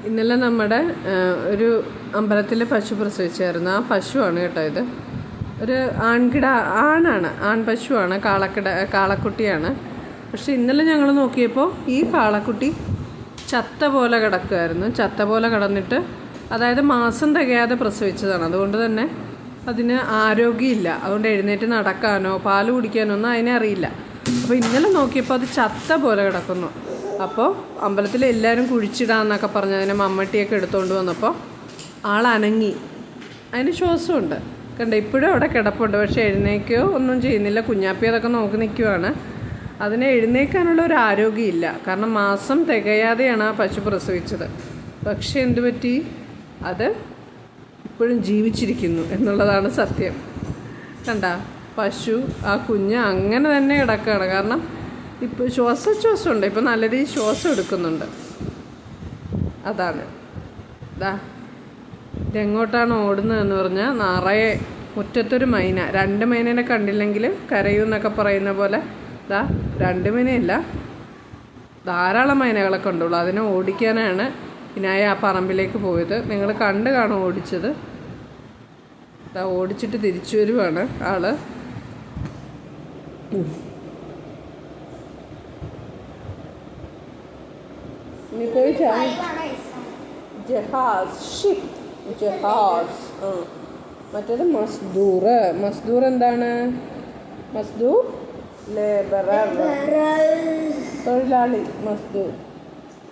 ഇന്നലെ നമ്മുടെ ഒരു അമ്പലത്തിൽ പശു പ്രസവിച്ചായിരുന്നു. ആ പശുവാണ് കേട്ടോ ഇത്. ഒരു ആൺ പശുവാണ്, കാളക്കുട്ടിയാണ്. പക്ഷെ ഇന്നലെ ഞങ്ങൾ നോക്കിയപ്പോൾ ഈ കാളക്കുട്ടി ചത്ത പോലെ കിടക്കുമായിരുന്നു. ചത്ത പോലെ കിടന്നിട്ട്, അതായത് മാസം തികയാതെ പ്രസവിച്ചതാണ്. അതുകൊണ്ട് തന്നെ അതിന് ആരോഗ്യമില്ല. അതുകൊണ്ട് എഴുന്നേറ്റ് നടക്കാനോ പാല് കുടിക്കാനോ ഒന്നും അതിനെ അറിയില്ല. അപ്പോൾ ഇന്നലെ നോക്കിയപ്പോൾ അത് ചത്ത പോലെ കിടക്കുന്നു. അപ്പോൾ അമ്പലത്തിൽ എല്ലാവരും കുഴിച്ചിടാന്നൊക്കെ പറഞ്ഞ് അതിനെ മമ്മട്ടിയൊക്കെ എടുത്തുകൊണ്ട് വന്നപ്പോൾ ആളനങ്ങി. അതിന് ശ്വാസമുണ്ട് കണ്ട, ഇപ്പോഴും അവിടെ കിടപ്പുണ്ട്. പക്ഷേ എഴുന്നേക്കോ ഒന്നും ചെയ്യുന്നില്ല. കുഞ്ഞാപ്പി അതൊക്കെ നോക്കി നിൽക്കുവാണ്. അതിനെ എഴുന്നേക്കാനുള്ള ഒരു ആരോഗ്യമില്ല. കാരണം മാസം തികയാതെയാണ് ആ പശു പ്രസവിച്ചത്. പക്ഷേ എന്തു പറ്റി, അത് ഇപ്പോഴും ജീവിച്ചിരിക്കുന്നു എന്നുള്ളതാണ് സത്യം. കണ്ട, പശു ആ കുഞ്ഞ് അങ്ങനെ തന്നെ കിടക്കുകയാണ്. കാരണം ഇപ്പോൾ ശ്വാസമുണ്ട്. ഇപ്പോൾ നല്ല രീതിയിൽ ശ്വാസം എടുക്കുന്നുണ്ട്. അതാണ് ഇതെങ്ങോട്ടാണ് ഓടുന്നതെന്ന് പറഞ്ഞാൽ, നിറയെ മുറ്റത്തൊരു മൈന. 2 മൈനേനെ കണ്ടില്ലെങ്കിൽ കരയൂന്നൊക്കെ പറയുന്ന പോലെ 2 മൈനയില്ല, ധാരാളം മൈനകളൊക്കെ ഉണ്ടുള്ളൂ. അതിനെ ഓടിക്കാനാണ് വിനായ ആ പറമ്പിലേക്ക് പോയത്. നിങ്ങൾ കണ്ടു കാണും ഓടിച്ചത്. ഓടിച്ചിട്ട് തിരിച്ചു വരുവാണ് ആള്. ജഹാസ്. മറ്റേത് മസ്ദൂർ എന്താണ്? മസ്ദൂർ ലേബറർ, തൊഴിലാളി. മസ്ദൂർ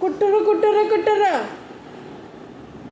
കുട്ടറ